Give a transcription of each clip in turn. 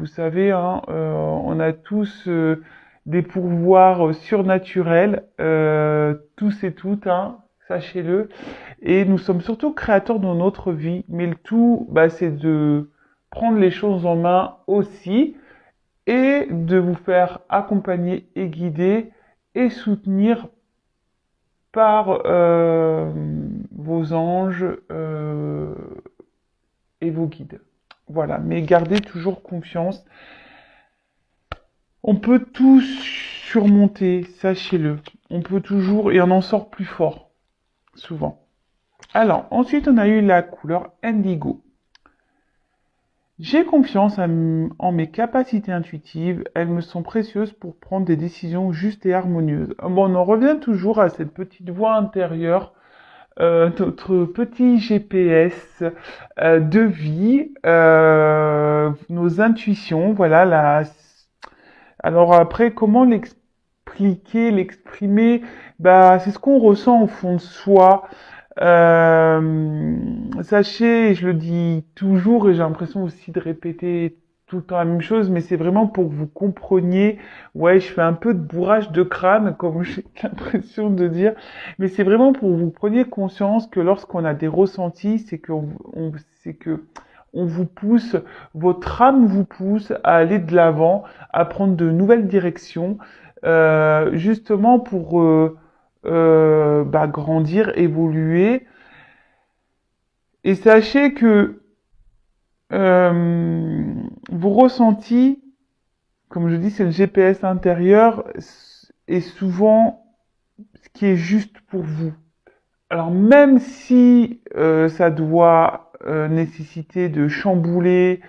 vous savez, hein, on a tous des pouvoirs surnaturels, tous et toutes, hein, sachez-le. Et nous sommes surtout créateurs de notre vie, mais le tout, bah, c'est de prendre les choses en main aussi et de vous faire accompagner et guider et soutenir par vos anges et vos guides. Voilà, mais gardez toujours confiance. On peut tout surmonter, sachez-le. On peut toujours, et on en sort plus fort, souvent. Alors, ensuite, on a eu la couleur indigo. J'ai confiance en mes capacités intuitives, elles me sont précieuses pour prendre des décisions justes et harmonieuses. Bon, on en revient toujours à cette petite voix intérieure, notre petit GPS de vie, nos intuitions, voilà. Alors après, comment l'expliquer, l'exprimer? Bah, c'est ce qu'on ressent au fond de soi. Sachez, et je le dis toujours, et j'ai l'impression aussi de répéter tout le temps la même chose, mais c'est vraiment pour que vous compreniez. Ouais, je fais un peu de bourrage de crâne, comme j'ai l'impression de dire, mais c'est vraiment pour que vous preniez conscience que lorsqu'on a des ressentis, c'est que on vous pousse, votre âme vous pousse à aller de l'avant, à prendre de nouvelles directions, justement pour bah, grandir, évoluer. Et sachez que vos ressentis, comme je dis, c'est le GPS intérieur, est souvent ce qui est juste pour vous. Alors même si ça doit nécessiter de chambouler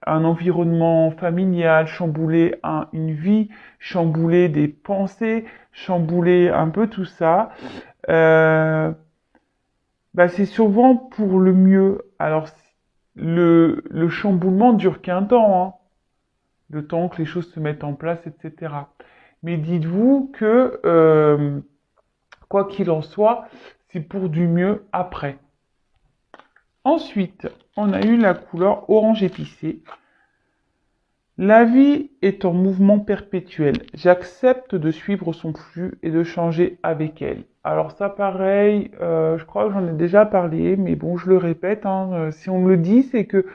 un environnement familial, chambouler une vie, chambouler des pensées, chambouler un peu tout ça, bah, c'est souvent pour le mieux. Alors, le chamboulement dure qu'un temps, hein, le temps que les choses se mettent en place, etc. Mais dites-vous que, quoi qu'il en soit, c'est pour du mieux après. Ensuite, on a eu la couleur orange épicé. La vie est en mouvement perpétuel. J'accepte de suivre son flux et de changer avec elle. Alors ça, pareil, je crois que j'en ai déjà parlé, mais bon, je le répète, hein, si on me le dit, c'est que...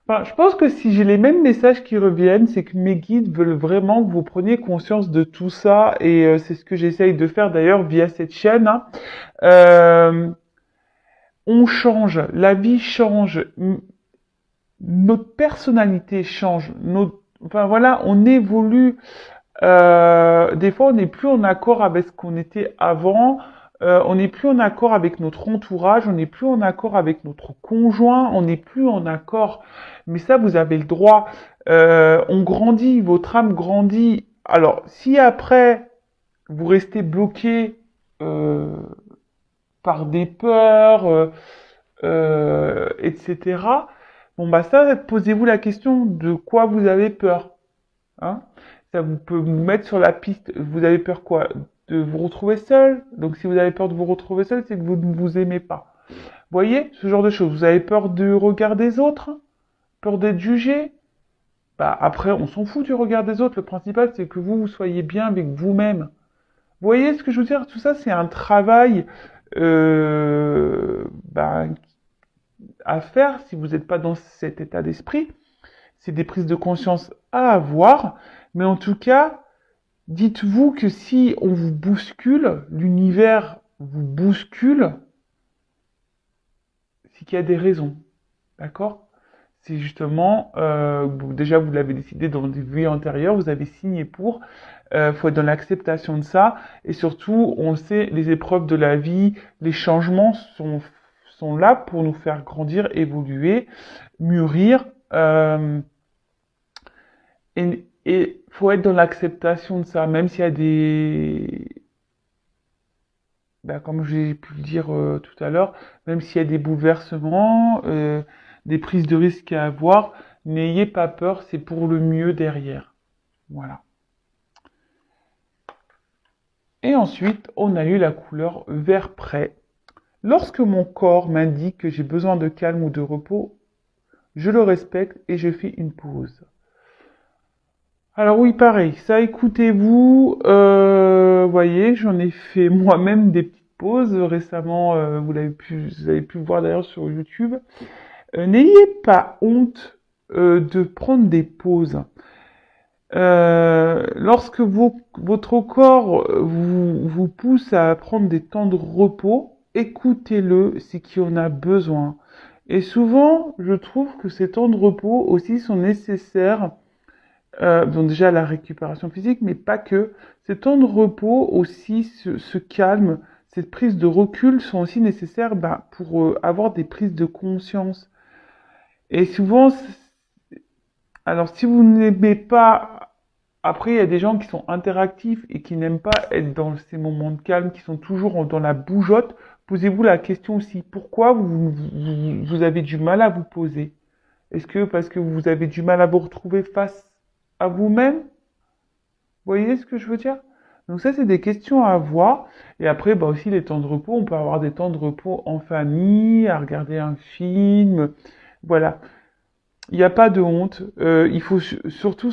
Enfin, je pense que si j'ai les mêmes messages qui reviennent, c'est que mes guides veulent vraiment que vous preniez conscience de tout ça, et c'est ce que j'essaye de faire d'ailleurs via cette chaîne, hein. Euh, on change, la vie change, notre personnalité change, enfin voilà, on évolue. Des fois, on n'est plus en accord avec ce qu'on était avant. On n'est plus en accord avec notre entourage. On n'est plus en accord avec notre conjoint. On n'est plus en accord. Mais ça, vous avez le droit. On grandit. Votre âme grandit. Alors, si après vous restez bloqué par des peurs, etc. Bon bah ça, posez-vous la question de quoi vous avez peur, hein. Ça vous peut vous mettre sur la piste. Vous avez peur quoi? De vous retrouver seul. Donc si vous avez peur de vous retrouver seul, c'est que vous ne vous aimez pas. Voyez, ce genre de choses. Vous avez peur du regard des autres? Peur d'être jugé? Bah après, on s'en fout du regard des autres. Le principal, c'est que vous soyez bien avec vous-même. Vous voyez ce que je veux dire? Tout ça, c'est un travail bah, à faire si vous n'êtes pas dans cet état d'esprit. C'est des prises de conscience à avoir. Mais en tout cas, dites-vous que si on vous bouscule, l'univers vous bouscule, c'est qu'il y a des raisons. D'accord? C'est justement, déjà vous l'avez décidé dans des vies antérieures, vous avez signé pour, faut être dans l'acceptation de ça, et surtout, on le sait, les épreuves de la vie, les changements sont là pour nous faire grandir, évoluer, mûrir, et faut être dans l'acceptation de ça, même s'il y a ben, comme j'ai pu le dire tout à l'heure, même s'il y a des bouleversements, des prises de risques à avoir, n'ayez pas peur, c'est pour le mieux derrière. Voilà. Et ensuite, on a eu la couleur vert prêt. Lorsque mon corps m'indique que j'ai besoin de calme ou de repos, je le respecte et je fais une pause. Alors oui, pareil, ça écoutez-vous, voyez, j'en ai fait moi-même des petites pauses récemment, vous avez pu voir d'ailleurs sur YouTube. N'ayez pas honte de prendre des pauses. Lorsque votre corps vous pousse à prendre des temps de repos, écoutez-le, c'est qu'il en a besoin. Et souvent, je trouve que ces temps de repos aussi sont nécessaires, donc déjà la récupération physique, mais pas que. Ces temps de repos aussi, ce calme, cette prise de recul sont aussi nécessaires pour avoir des prises de conscience. Et souvent, alors si vous n'aimez pas, après il y a des gens qui sont interactifs et qui n'aiment pas être dans ces moments de calme, qui sont toujours dans la bougeotte, posez-vous la question aussi, pourquoi vous avez du mal à vous poser? Est-ce que parce que vous avez du mal à vous retrouver face à vous-même? Vous voyez ce que je veux dire? Donc ça, c'est des questions à avoir. Et après, bah aussi les temps de repos, on peut avoir des temps de repos en famille, à regarder un film. Voilà. Il n'y a pas de honte. Il faut surtout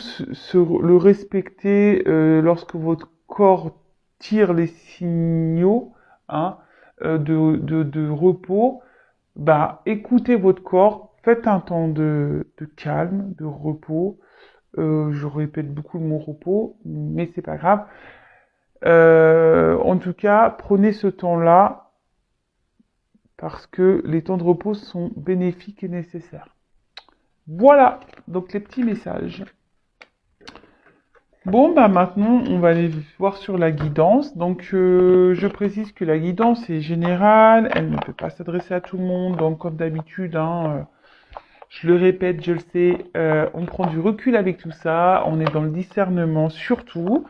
le respecter lorsque votre corps tire les signaux, hein, de repos. Bah, écoutez votre corps, faites un temps de calme, de repos. Je répète beaucoup le mot repos, mais c'est pas grave. En tout cas, prenez ce temps-là parce que les temps de repos sont bénéfiques et nécessaires. Voilà, donc les petits messages. Bon, bah maintenant, on va aller voir sur la guidance. Donc, je précise que la guidance est générale, elle ne peut pas s'adresser à tout le monde. Donc, comme d'habitude, hein, je le répète, je le sais, on prend du recul avec tout ça, on est dans le discernement surtout.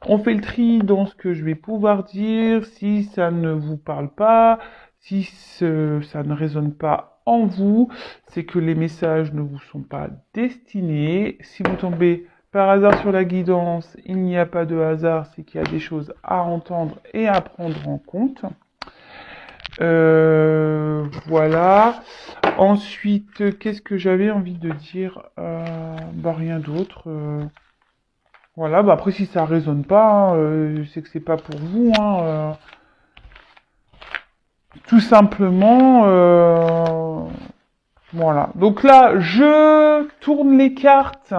On fait le tri dans ce que je vais pouvoir dire, si ça ne vous parle pas, si ça ne résonne pas en vous, c'est que les messages ne vous sont pas destinés. Si vous tombez par hasard sur la guidance, il n'y a pas de hasard, c'est qu'il y a des choses à entendre et à prendre en compte. Voilà. Ensuite, qu'est-ce que j'avais envie de dire? Bah rien d'autre. Voilà. Bah après, si ça résonne pas, c'est que c'est pas pour vous. Hein, tout simplement. Voilà. Donc là, je tourne les cartes.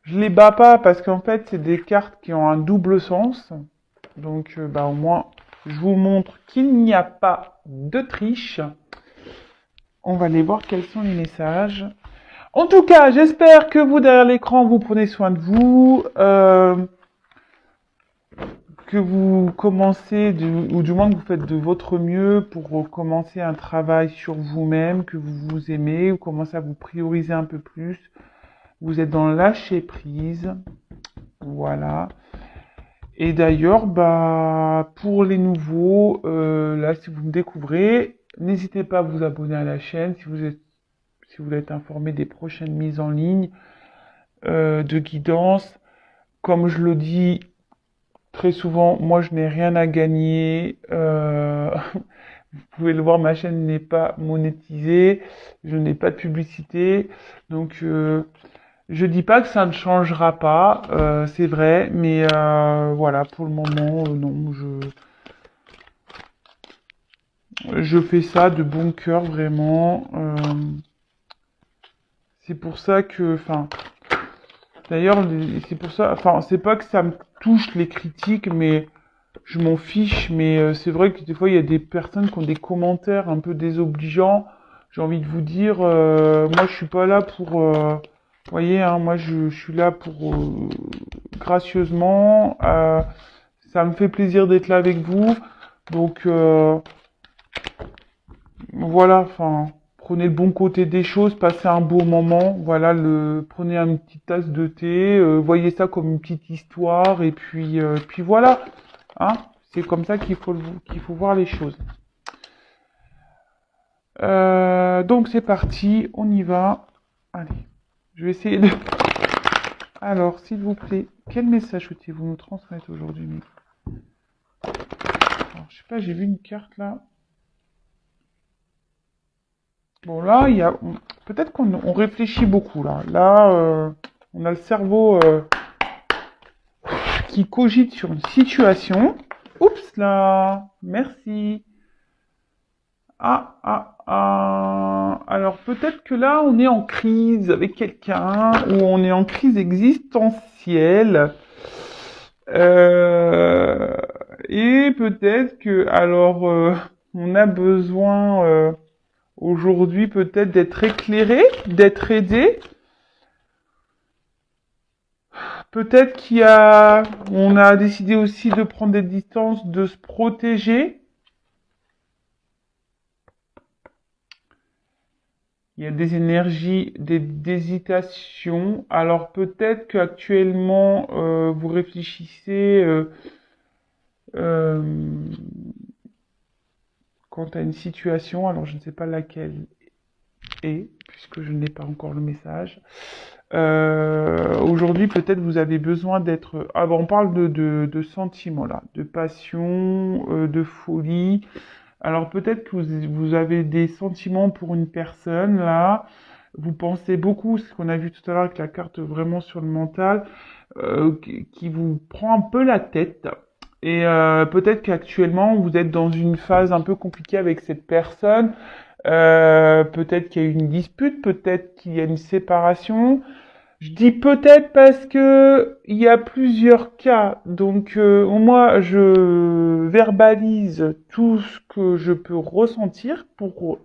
Je les bats pas parce qu'en fait, c'est des cartes qui ont un double sens. Donc, bah au moins, je vous montre qu'il n'y a pas de triche. On va aller voir quels sont les messages. En tout cas, j'espère que vous, derrière l'écran, vous prenez soin de vous, que vous commencez, ou du moins que vous faites de votre mieux pour commencer un travail sur vous-même, que vous vous aimez, vous commencez à vous prioriser un peu plus. Vous êtes dans le lâcher prise. Voilà. Et d'ailleurs, bah, pour les nouveaux, là, si vous me découvrez, n'hésitez pas à vous abonner à la chaîne si vous voulez être informé des prochaines mises en ligne de guidance. Comme je le dis très souvent, moi je n'ai rien à gagner. Vous pouvez le voir, ma chaîne n'est pas monétisée, je n'ai pas de publicité. Donc je dis pas que ça ne changera pas, c'est vrai, mais voilà, pour le moment, non, je fais ça de bon cœur, vraiment. C'est pour ça que, enfin, d'ailleurs, c'est pour ça, enfin, c'est pas que ça me touche les critiques, mais je m'en fiche. Mais c'est vrai que des fois, il y a des personnes qui ont des commentaires un peu désobligeants. J'ai envie de vous dire, moi, je suis pas là pour, voyez, hein, moi, je suis là pour gracieusement. Ça me fait plaisir d'être là avec vous. Donc, voilà, enfin, prenez le bon côté des choses, passez un beau moment. Voilà, prenez une petite tasse de thé, voyez ça comme une petite histoire, et puis voilà, hein. C'est comme ça qu'il faut voir les choses. Donc c'est parti, on y va. Allez, je vais essayer de. Alors, s'il vous plaît, quel message souhaitez-vous nous transmettre aujourd'hui? Alors, je sais pas, j'ai vu une carte là. Bon, là, il y a. Peut-être qu'on réfléchit beaucoup là. Là, on a le cerveau qui cogite sur une situation. Oups là, merci. Alors peut-être que là, on est en crise avec quelqu'un, ou on est en crise existentielle. Euh, et peut-être que, alors, on a besoin aujourd'hui peut-être d'être éclairé, d'être aidé. Peut-être on a décidé aussi de prendre des distances, de se protéger. Il y a des énergies, des hésitations. Alors peut-être qu'actuellement, vous réfléchissez euh, quant à une situation. Alors je ne sais pas laquelle est, puisque je n'ai pas encore le message. Aujourd'hui, peut-être vous avez besoin d'être... Ah bon, on parle de sentiments là, de passion, de folie. Alors peut-être que vous avez des sentiments pour une personne là. Vous pensez beaucoup, ce qu'on a vu tout à l'heure avec la carte vraiment sur le mental, qui vous prend un peu la tête. Et peut-être qu'actuellement vous êtes dans une phase un peu compliquée avec cette personne. Peut-être qu'il y a eu une dispute, peut-être qu'il y a une séparation. Je dis peut-être parce que il y a plusieurs cas. Donc moi je verbalise tout ce que je peux ressentir pour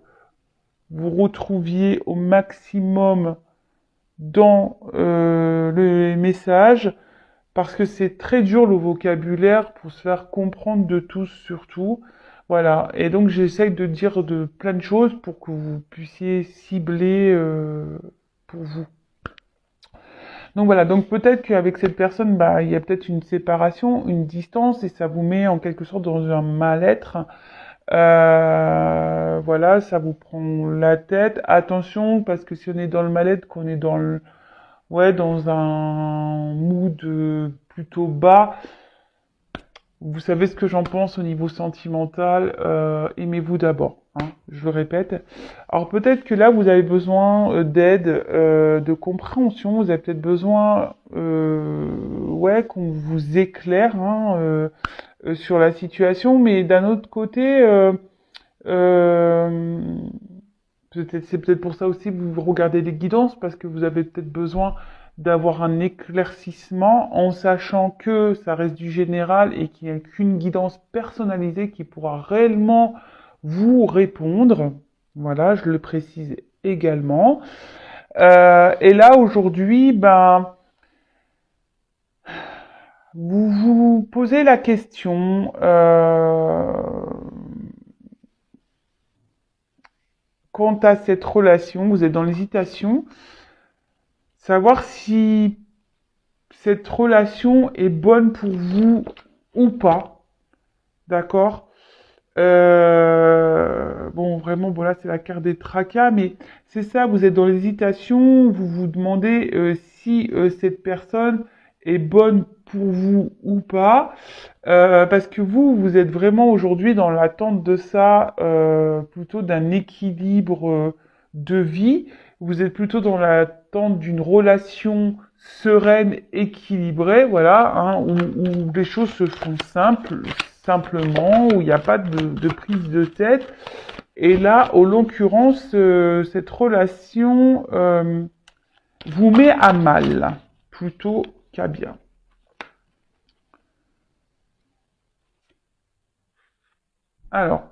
vous retrouviez au maximum dans le message, parce que c'est très dur le vocabulaire pour se faire comprendre de tous surtout. Voilà, et donc j'essaye de dire de plein de choses pour que vous puissiez cibler pour vous. Donc voilà, donc peut-être qu'avec cette personne, bah, il y a peut-être une séparation, une distance, et ça vous met en quelque sorte dans un mal-être. Voilà, ça vous prend la tête. Attention, parce que si on est dans le mal-être, qu'on est dans le, ouais, dans un mood plutôt bas, vous savez ce que j'en pense au niveau sentimental, aimez-vous d'abord, hein, je le répète. Alors peut-être que là, vous avez besoin d'aide, de compréhension, vous avez peut-être besoin ouais, qu'on vous éclaire hein, sur la situation, mais d'un autre côté, euh, c'est peut-être pour ça aussi que vous regardez les guidances, parce que vous avez peut-être besoin d'avoir un éclaircissement en sachant que ça reste du général et qu'il n'y a qu'une guidance personnalisée qui pourra réellement vous répondre. Voilà, je le précise également. Et là, aujourd'hui, ben, vous vous posez la question quant à cette relation, vous êtes dans l'hésitation, savoir si cette relation est bonne pour vous ou pas, d'accord. Bon, vraiment, bon là c'est la carte des tracas, mais c'est ça, vous êtes dans l'hésitation, vous vous demandez si cette personne est bonne pour vous ou pas, parce que vous êtes vraiment aujourd'hui dans l'attente de ça, plutôt d'un équilibre de vie, vous êtes plutôt dans l'attente d'une relation sereine, équilibrée, voilà, hein, où les choses se font simplement, où il n'y a pas de prise de tête. Et là, en l'occurrence, cette relation vous met à mal, plutôt qu'à bien. Alors,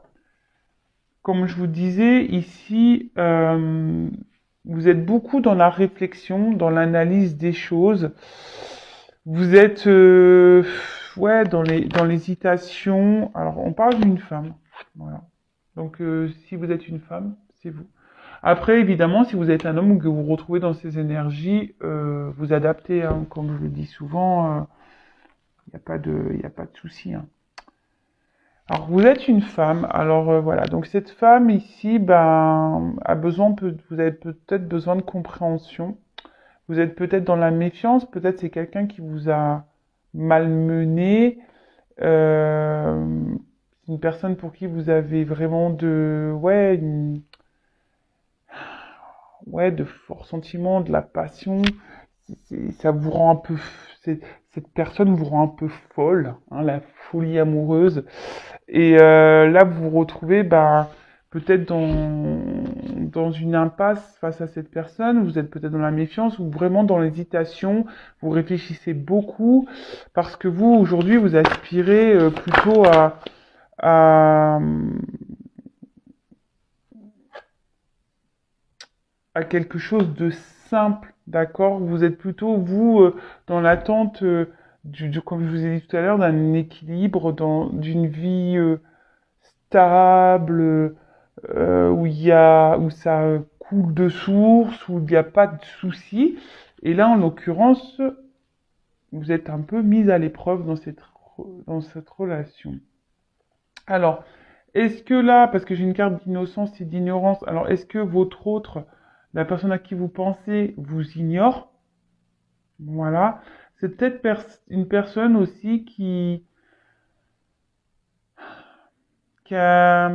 comme je vous disais, ici, vous êtes beaucoup dans la réflexion, dans l'analyse des choses. Vous êtes ouais, dans l'hésitation. Alors, on parle d'une femme. Voilà. Donc, si vous êtes une femme, c'est vous. Après, évidemment, si vous êtes un homme ou que vous vous retrouvez dans ces énergies, vous adaptez, hein, comme je le dis souvent, il n'y a pas de souci, hein. Alors, vous êtes une femme. Alors, voilà. Donc, cette femme ici, ben, vous avez peut-être besoin de compréhension. Vous êtes peut-être dans la méfiance. Peut-être c'est quelqu'un qui vous a malmené. C'est une personne pour qui vous avez vraiment ouais, de forts sentiments, de la passion. Ça vous rend un peu, cette personne vous rend un peu folle, hein, la folie amoureuse. Et là, vous vous retrouvez peut-être dans une impasse face à cette personne, vous êtes peut-être dans la méfiance ou vraiment dans l'hésitation, vous réfléchissez beaucoup parce que vous, aujourd'hui, vous aspirez plutôt à, à quelque chose de simple, d'accord? Vous êtes plutôt, vous, dans l'attente, comme je vous ai dit tout à l'heure, d'un équilibre, d'une vie stable, où ça coule de source, où il n'y a pas de soucis. Et là, en l'occurrence, vous êtes un peu mise à l'épreuve dans cette relation. Alors, est-ce que là, parce que j'ai une carte d'innocence et d'ignorance, alors est-ce que votre autre, la personne à qui vous pensez, vous ignore? Voilà. C'est peut-être une personne aussi qui a,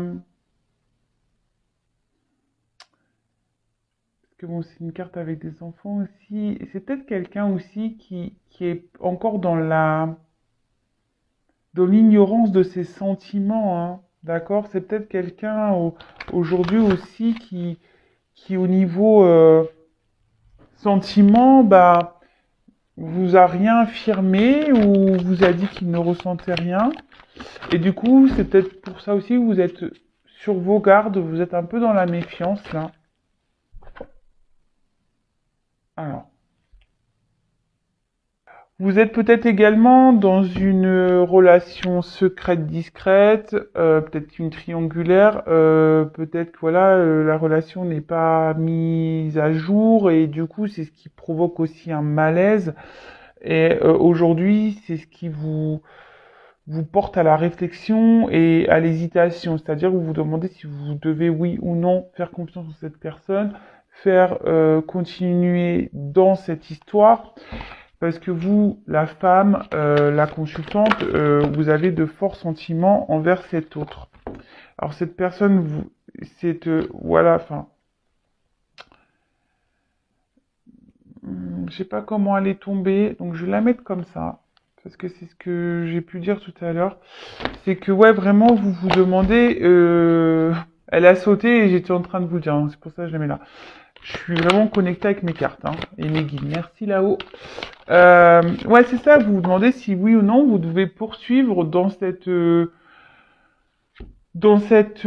que bon, c'est une carte avec des enfants aussi. Et c'est peut-être quelqu'un aussi qui est encore dans l'ignorance de ses sentiments, hein. D'accord? C'est peut-être quelqu'un aujourd'hui aussi qui au niveau sentiment, vous a rien affirmé ou vous a dit qu'il ne ressentait rien. Et du coup, c'est peut-être pour ça aussi que vous êtes sur vos gardes, vous êtes un peu dans la méfiance là. Alors. Vous êtes peut-être également dans une relation secrète discrète, peut-être une triangulaire, peut-être que voilà, la relation n'est pas mise à jour et du coup c'est ce qui provoque aussi un malaise. Et aujourd'hui c'est ce qui vous porte à la réflexion et à l'hésitation, c'est-à-dire vous vous demandez si vous devez oui ou non faire confiance en cette personne, faire continuer dans cette histoire. Parce que vous, la femme, la consultante, vous avez de forts sentiments envers cet autre. Alors cette personne, voilà, enfin, je sais pas comment elle est tombée, donc je vais la mettre comme ça, parce que c'est ce que j'ai pu dire tout à l'heure. C'est que ouais, vraiment, vous vous demandez, elle a sauté et j'étais en train de vous le dire, hein, c'est pour ça que je la mets là. Je suis vraiment connecté avec mes cartes hein, et mes guides. Merci là-haut. Ouais, c'est ça. Vous vous demandez si oui ou non vous devez poursuivre dans cette euh, dans cette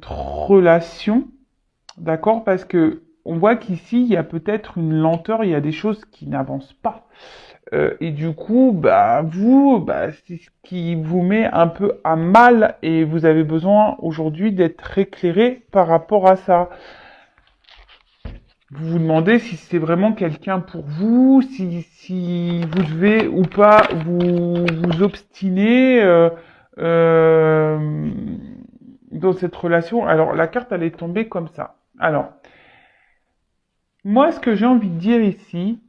relation, d'accord? Parce que on voit qu'ici il y a peut-être une lenteur, il y a des choses qui n'avancent pas. Et du coup, c'est ce qui vous met un peu à mal et vous avez besoin aujourd'hui d'être éclairé par rapport à ça. Vous vous demandez si c'est vraiment quelqu'un pour vous, si vous devez ou pas vous obstiner euh, dans cette relation. Alors, la carte, elle est tombée comme ça. Alors, moi, ce que j'ai envie de dire ici,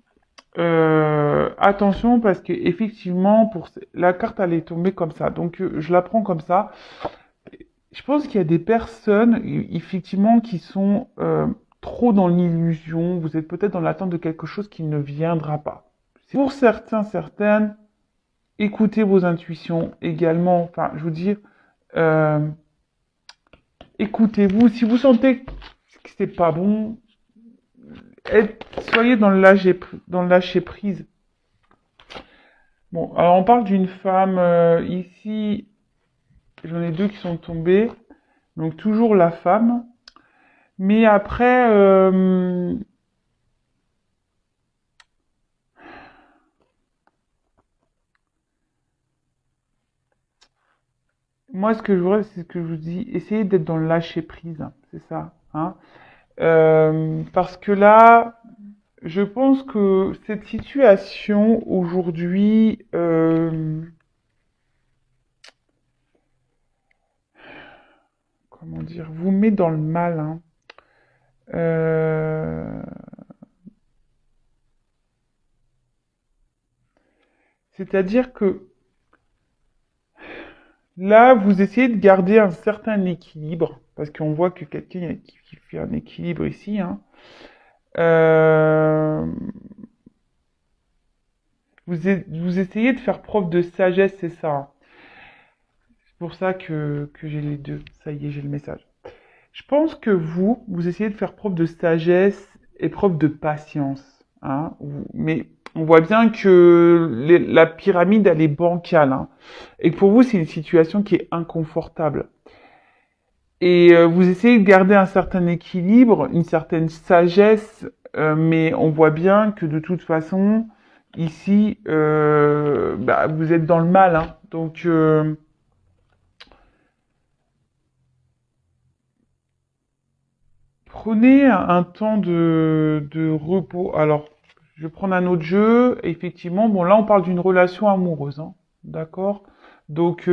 attention parce que effectivement, la carte, elle est tombée comme ça. Donc, je la prends comme ça. Je pense qu'il y a des personnes, effectivement, qui sont trop dans l'illusion. Vous êtes peut-être dans l'attente de quelque chose qui ne viendra pas. Pour certains, certaines, écoutez vos intuitions également. Enfin, je veux dire, euh, écoutez-vous. Si vous sentez que c'est pas bon, soyez dans le lâcher prise. Bon, alors on parle d'une femme ici. J'en ai deux qui sont tombés. Donc toujours la femme. Mais après, moi, ce que je voudrais, c'est ce que je vous dis, essayez d'être dans le lâcher prise, hein, c'est ça, hein. Parce que là, je pense que cette situation aujourd'hui, comment dire, vous met dans le mal, hein. Euh, c'est-à-dire que là, vous essayez de garder un certain équilibre, parce qu'on voit que quelqu'un qui fait un équilibre ici, hein. Euh, vous essayez de faire preuve de sagesse, c'est ça, hein. C'est pour ça que j'ai les deux. Ça y est, j'ai le message. Je pense que vous essayez de faire preuve de sagesse et preuve de patience, hein. Mais on voit bien que la pyramide, elle est bancale, hein. Et que pour vous, c'est une situation qui est inconfortable. Et vous essayez de garder un certain équilibre, une certaine sagesse, mais on voit bien que de toute façon, ici, bah, vous êtes dans le mal, hein. Donc, prenez un temps de repos. Alors, je vais prendre un autre jeu. Effectivement, bon, là, on parle d'une relation amoureuse, hein. D'accord? Donc,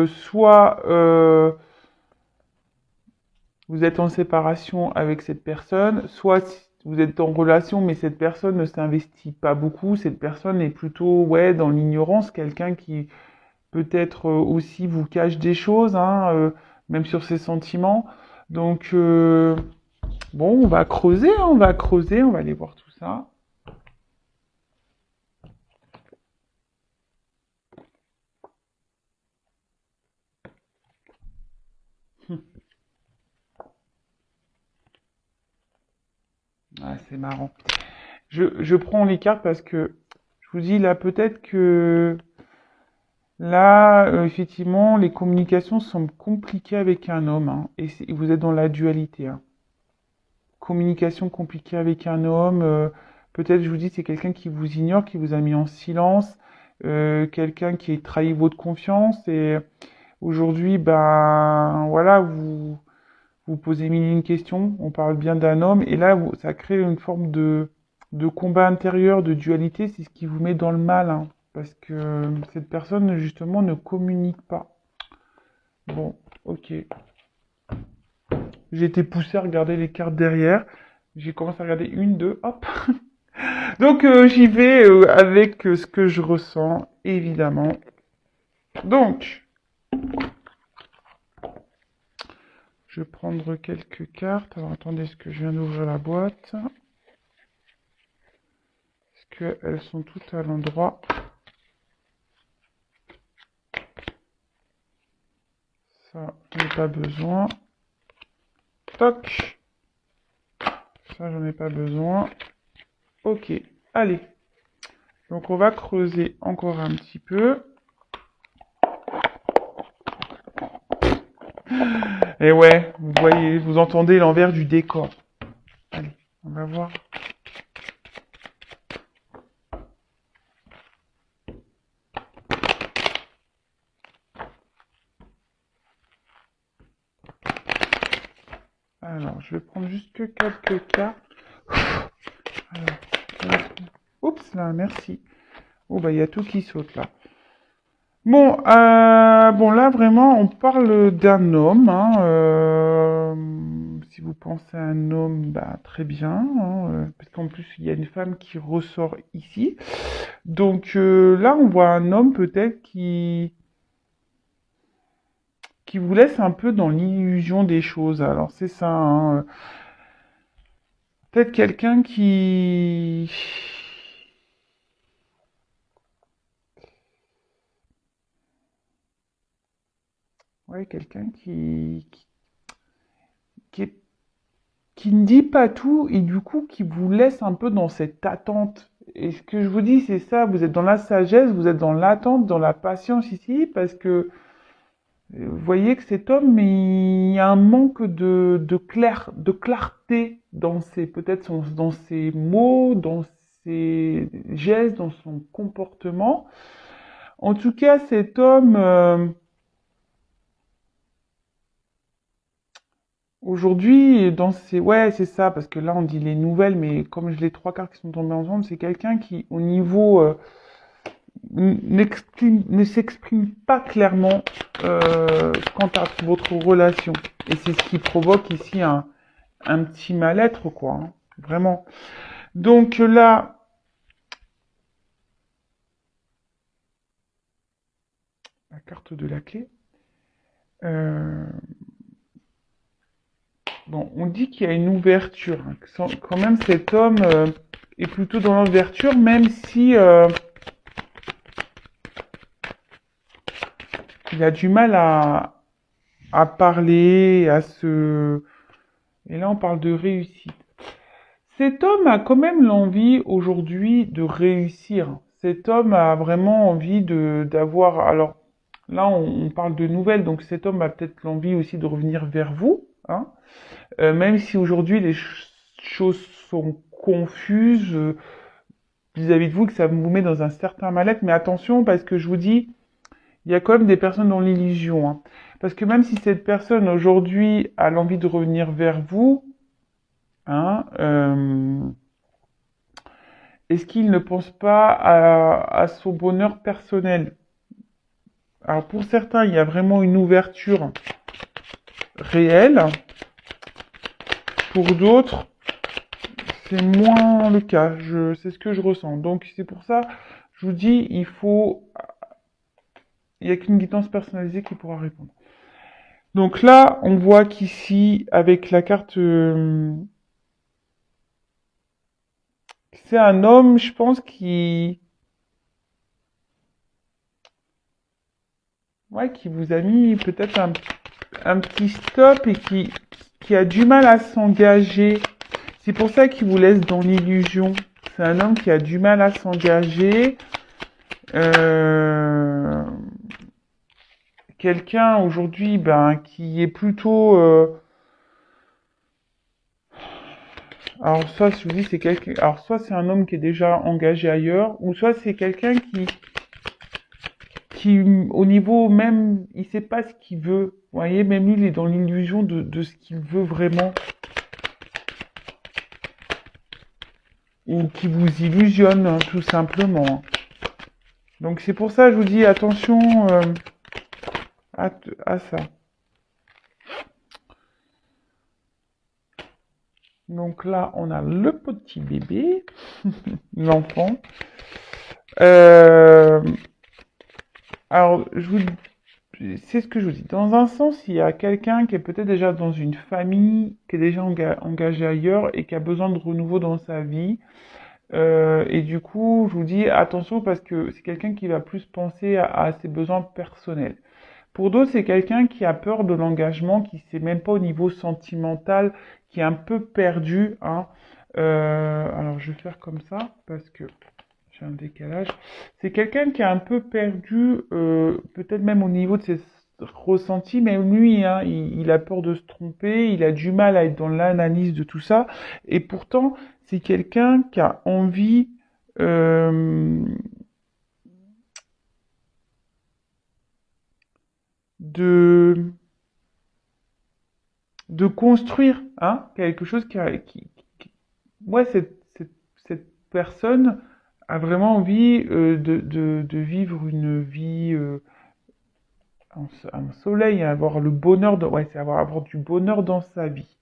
soit vous êtes en séparation avec cette personne, soit vous êtes en relation, mais cette personne ne s'investit pas beaucoup. Cette personne est plutôt, ouais, dans l'ignorance, quelqu'un qui peut-être aussi vous cache des choses, hein, même sur ses sentiments. Donc, bon, on va creuser, hein, on va creuser, on va aller voir tout ça. Ah, c'est marrant. Je prends les cartes parce que je vous dis là, peut-être que là, effectivement, les communications semblent compliquées avec un homme, hein, et vous êtes dans la dualité, hein. Communication compliquée avec un homme, peut-être, je vous dis, c'est quelqu'un qui vous ignore, qui vous a mis en silence, quelqu'un qui a trahi votre confiance, et aujourd'hui, ben, voilà, vous posez mille et une questions, on parle bien d'un homme, et là, ça crée une forme de combat intérieur, de dualité, c'est ce qui vous met dans le mal, hein, parce que cette personne, justement, ne communique pas. Bon, ok. J'ai été poussé à regarder les cartes derrière. J'ai commencé à regarder une, deux, hop. Donc, j'y vais avec ce que je ressens, évidemment. Donc, je vais prendre quelques cartes. Alors, attendez, est-ce que je viens d'ouvrir la boîte? Est-ce qu'elles sont toutes à l'endroit? Ça, j'en ai pas besoin. Toc. Ça, j'en ai pas besoin. Ok, allez. Donc, on va creuser encore un petit peu. Et ouais, vous voyez, vous entendez l'envers du décor. Allez, on va voir. Alors, je vais prendre juste que quelques cartes. Alors, oups, là, merci. Oh, bah, il y a tout qui saute, là. Bon, bon, là, vraiment, on parle d'un homme, hein, si vous pensez à un homme, bah, très bien, hein, parce qu'en plus, il y a une femme qui ressort ici. Donc, là, on voit un homme, peut-être, qui vous laisse un peu dans l'illusion des choses. Alors, c'est ça, hein, peut-être quelqu'un qui... Ouais, quelqu'un qui, est- qui ne dit pas tout et du coup qui vous laisse un peu dans cette attente. Et ce que je vous dis, c'est ça, vous êtes dans la sagesse, vous êtes dans l'attente, dans la patience ici, parce que vous voyez que cet homme, il y a un manque de clarté dans ses, peut-être dans ses mots, dans ses gestes, dans son comportement. En tout cas, cet homme, aujourd'hui, dans ces... Ouais, c'est ça, parce que là, on dit les nouvelles, mais comme je les trois cartes qui sont tombées ensemble, c'est quelqu'un qui, au niveau, ne s'exprime pas clairement quant à votre relation. Et c'est ce qui provoque ici un petit mal-être, quoi, hein, vraiment. Donc là, la carte de la clé. Euh, bon, on dit qu'il y a une ouverture, hein, que quand même cet homme est plutôt dans l'ouverture, même si Il a du mal à parler, à se... Et là, on parle de réussite. Cet homme a quand même l'envie aujourd'hui de réussir. Cet homme a vraiment envie d'avoir... Alors, là, on parle de nouvelles, donc cet homme a peut-être l'envie aussi de revenir vers vous, hein. Même si aujourd'hui les choses sont confuses vis-à-vis de vous, que ça vous met dans un certain mal-être, mais attention, parce que je vous dis, il y a quand même des personnes dans l'illusion, hein. Parce que même si cette personne aujourd'hui a l'envie de revenir vers vous, hein, est-ce qu'il ne pense pas à son bonheur personnel? Alors pour certains, il y a vraiment une ouverture réelle. Pour d'autres, c'est moins le cas. C'est ce que je ressens. Donc c'est pour ça, je vous dis, il n'y a qu'une guidance personnalisée qui pourra répondre. Donc là, on voit qu'ici, avec la carte, c'est un homme, je pense, qui vous a mis peut-être un petit stop et qui a du mal à s'engager. C'est pour ça qu'il vous laisse dans l'illusion. C'est un homme qui a du mal à s'engager. Quelqu'un aujourd'hui, qui est plutôt... alors soit je vous dis c'est quelqu'un, alors soit c'est un homme qui est déjà engagé ailleurs, ou soit c'est quelqu'un qui au niveau même, il sait pas ce qu'il veut. Vous voyez, même lui, il est dans l'illusion de ce qu'il veut vraiment, ou qui vous illusionne, hein, tout simplement. Donc c'est pour ça je vous dis attention à ça. Donc là, on a le petit bébé, l'enfant. Alors, c'est ce que je vous dis. Dans un sens, il y a quelqu'un qui est peut-être déjà dans une famille, qui est déjà engagé ailleurs et qui a besoin de renouveau dans sa vie. Et du coup, je vous dis attention parce que c'est quelqu'un qui va plus penser à ses besoins personnels. Pour d'autres, c'est quelqu'un qui a peur de l'engagement, qui sait même pas au niveau sentimental, qui est un peu perdu, hein. Alors, je vais faire comme ça parce que j'ai un décalage. C'est quelqu'un qui est un peu perdu, peut-être même au niveau de ses ressentis, mais lui, hein, il a peur de se tromper, il a du mal à être dans l'analyse de tout ça, et pourtant, c'est quelqu'un qui a envie euh, de construire, hein, quelque chose ouais, cette personne a vraiment envie de vivre une vie un soleil, avoir le bonheur ouais, c'est avoir du bonheur dans sa vie.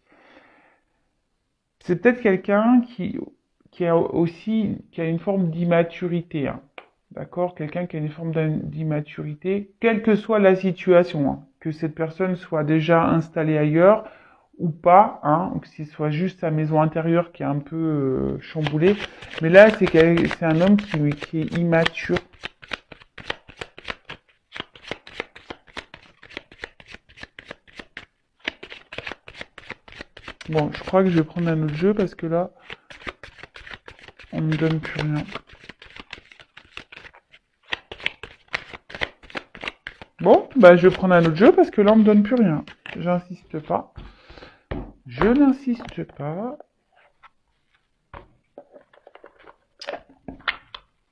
C'est peut-être quelqu'un qui a aussi, qui a une forme d'immaturité, hein. D'accord? Quelqu'un qui a une forme d'immaturité, quelle que soit la situation, hein. Que cette personne soit déjà installée ailleurs ou pas, hein, ou que ce soit juste sa maison intérieure qui est un peu chamboulée. Mais là, c'est un homme qui est immature. Bon, je crois que je vais prendre un autre jeu parce que là, on me donne plus rien. Bon, bah je vais prendre un autre jeu parce que là on me donne plus rien. J'insiste pas. Je n'insiste pas.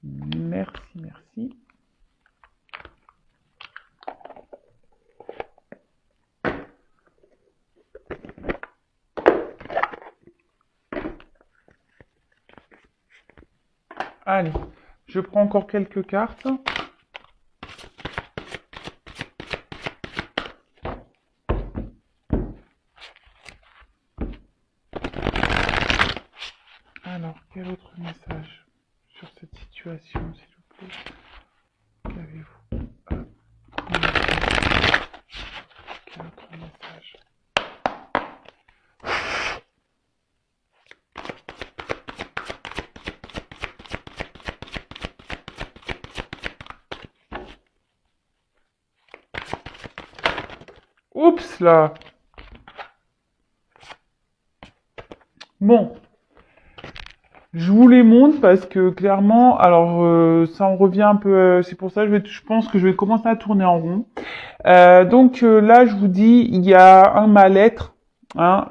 Merci, merci. Allez, je prends encore quelques cartes. Alors, quel autre message sur cette situation, s'il vous plaît? Qu'avez-vous? Quel autre message? Oups là. Bon, je vous les montre parce que clairement, alors ça en revient un peu. C'est pour ça que je pense que je vais commencer à tourner en rond. Donc là, je vous dis, il y a un mal-être hein,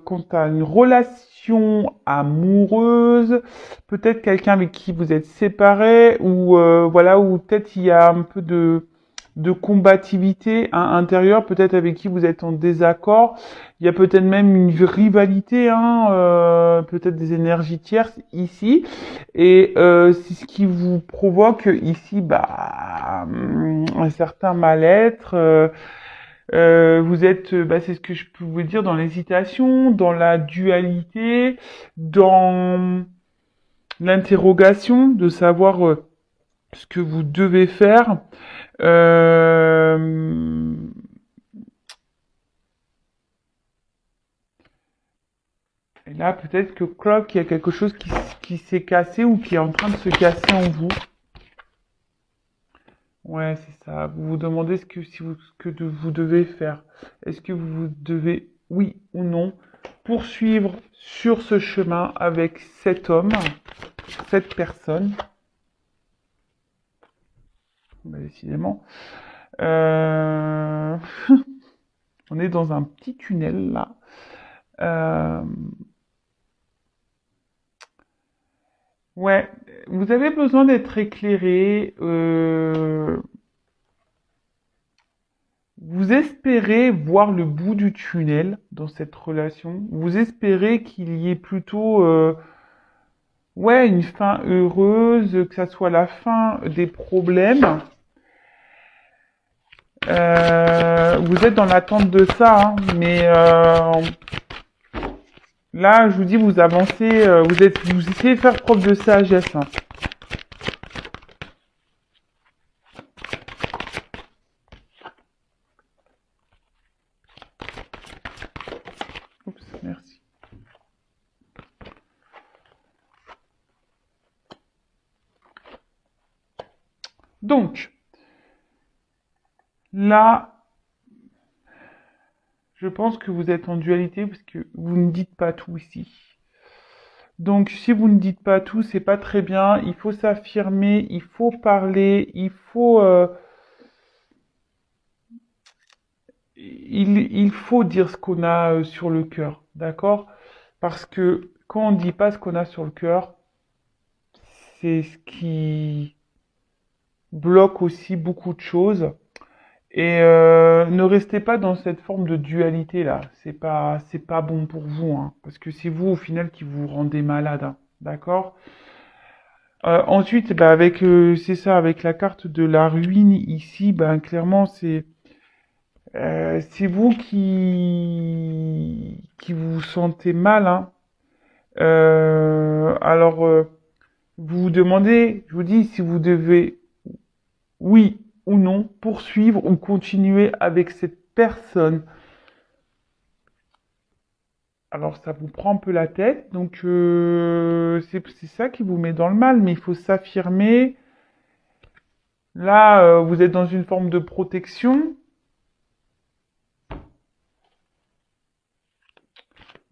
quant à une relation amoureuse, peut-être quelqu'un avec qui vous êtes séparés, ou voilà, ou peut-être il y a un peu de combativité hein, intérieure, peut-être avec qui vous êtes en désaccord. Il y a peut-être même une rivalité, hein, peut-être des énergies tierces ici. Et c'est ce qui vous provoque ici un certain mal-être. Vous êtes, c'est ce que je peux vous dire, dans l'hésitation, dans la dualité, dans l'interrogation de savoir ce que vous devez faire. Euh, et là, peut-être que Clock, il y a quelque chose qui s'est cassé ou qui est en train de se casser en vous. Ouais, c'est ça. Vous vous demandez ce que vous devez faire. Est-ce que vous devez, oui ou non, poursuivre sur ce chemin avec cet homme, cette personne, décidément. Euh, on est dans un petit tunnel là. Euh, Ouais, vous avez besoin d'être éclairé. Vous espérez voir le bout du tunnel dans cette relation. Vous espérez qu'il y ait plutôt, ouais, une fin heureuse, que ça soit la fin des problèmes. Vous êtes dans l'attente de ça, hein, mais là, je vous dis, vous avancez, vous essayez de faire preuve de sagesse. Hein. Oups, merci. Donc, là, je pense que vous êtes en dualité parce que vous ne dites pas tout ici. Donc, si vous ne dites pas tout, c'est pas très bien. Il faut s'affirmer, il faut parler, il faut dire ce qu'on a sur le cœur, d'accord? Parce que quand on ne dit pas ce qu'on a sur le cœur, c'est ce qui bloque aussi beaucoup de choses. Et ne restez pas dans cette forme de dualité là. C'est pas bon pour vous, hein, parce que c'est vous au final qui vous rendez malade, hein, d'accord? Ensuite, avec c'est ça, avec la carte de la ruine ici, clairement c'est vous qui vous sentez mal, hein. Alors vous vous demandez, je vous dis, si vous devez oui ou non poursuivre ou continuer avec cette personne. Alors ça vous prend un peu la tête, donc c'est ça qui vous met dans le mal, mais il faut s'affirmer. Là, vous êtes dans une forme de protection,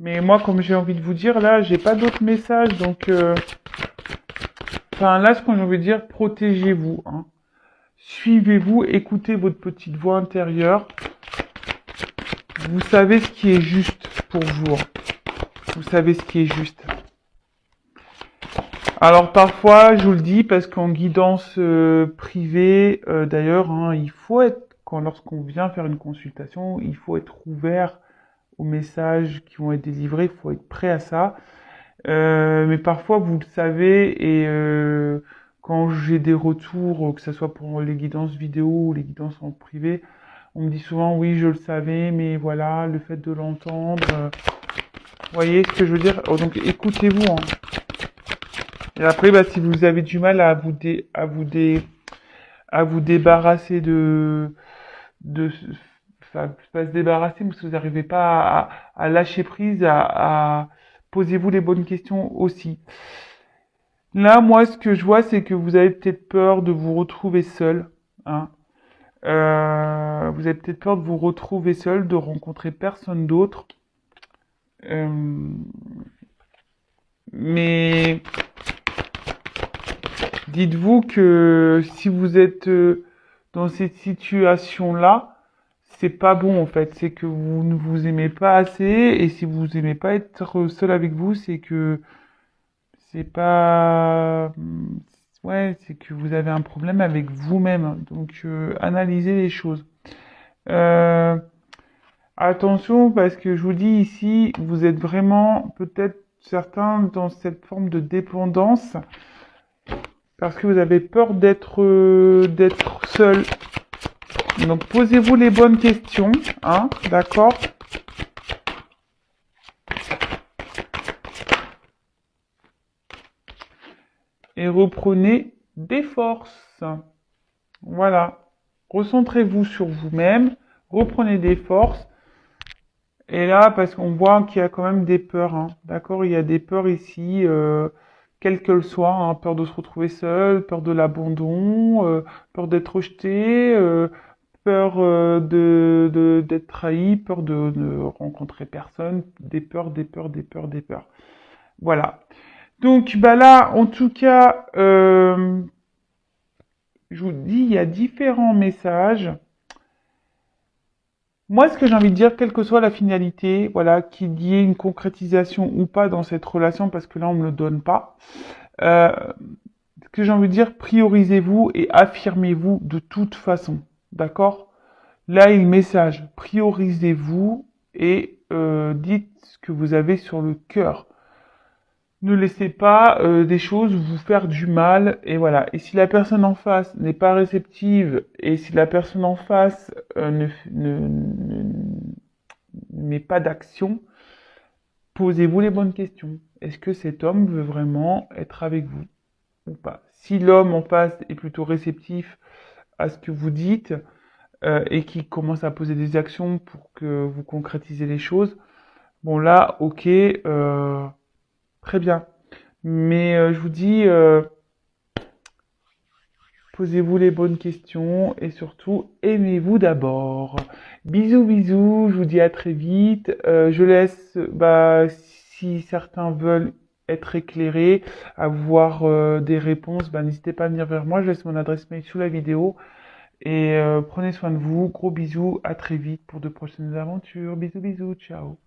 mais moi, comme j'ai envie de vous dire, là, j'ai pas d'autres messages, donc, enfin, là, ce que j'ai envie de dire, protégez-vous, hein. Suivez-vous, écoutez votre petite voix intérieure. Vous savez ce qui est juste pour vous. Vous savez ce qui est juste. Alors parfois, je vous le dis, parce qu'en guidance privée, d'ailleurs, hein, il faut être, lorsqu'on vient faire une consultation, il faut être ouvert aux messages qui vont être délivrés, il faut être prêt à ça. Mais parfois, vous le savez, et quand j'ai des retours, que ce soit pour les guidances vidéo ou les guidances en privé, on me dit souvent, oui, je le savais, mais voilà, le fait de l'entendre, vous voyez ce que je veux dire? Oh, donc écoutez-vous, hein. Et après, si vous avez du mal à vous débarrasser de, enfin, pas se débarrasser, parce que vous n'arrivez pas à lâcher prise, posez-vous les bonnes questions aussi. Là, moi, ce que je vois, c'est que vous avez peut-être peur de vous retrouver seul, hein. Vous avez peut-être peur de vous retrouver seul, de rencontrer personne d'autre. Euh, mais dites-vous que si vous êtes dans cette situation-là, c'est pas bon en fait. C'est que vous ne vous aimez pas assez. Et si vous aimez pas être seul avec vous, c'est que c'est pas... Ouais, c'est que vous avez un problème avec vous-même. Donc, analysez les choses. Euh, Attention, parce que je vous dis ici, vous êtes vraiment peut-être certains dans cette forme de dépendance, parce que vous avez peur d'être seul. Donc, posez-vous les bonnes questions, hein, d'accord? Et reprenez des forces. Voilà. Recentrez-vous sur vous-même, reprenez des forces. Et là, parce qu'on voit qu'il y a quand même des peurs, hein. D'accord? Il y a des peurs ici, quelles qu'elles soient, hein. Peur de se retrouver seul, peur de l'abandon, peur d'être rejeté, peur d'être trahi, peur de ne rencontrer personne, des peurs, des peurs, des peurs, des peurs. Voilà. Donc, bah là, en tout cas, je vous dis, il y a différents messages. Moi, ce que j'ai envie de dire, quelle que soit la finalité, voilà, qu'il y ait une concrétisation ou pas dans cette relation, parce que là, on me le donne pas. Euh, Ce que j'ai envie de dire, priorisez-vous et affirmez-vous de toute façon. D'accord? Là est le message. Priorisez-vous et dites ce que vous avez sur le cœur. Ne laissez pas des choses vous faire du mal. Et voilà. Et si la personne en face n'est pas réceptive, et si la personne en face ne met pas d'action, posez-vous les bonnes questions. Est-ce que cet homme veut vraiment être avec vous ou pas? Si l'homme en face est plutôt réceptif à ce que vous dites et qui commence à poser des actions pour que vous concrétisez les choses, bon là, ok, très bien. Mais je vous dis, posez-vous les bonnes questions et surtout, aimez-vous d'abord. Bisous, bisous, je vous dis à très vite. Je laisse, bah, si certains veulent être éclairés, avoir des réponses, bah, n'hésitez pas à venir vers moi. Je laisse mon adresse mail sous la vidéo. Et prenez soin de vous. Gros bisous, à très vite pour de prochaines aventures. Bisous, bisous, ciao.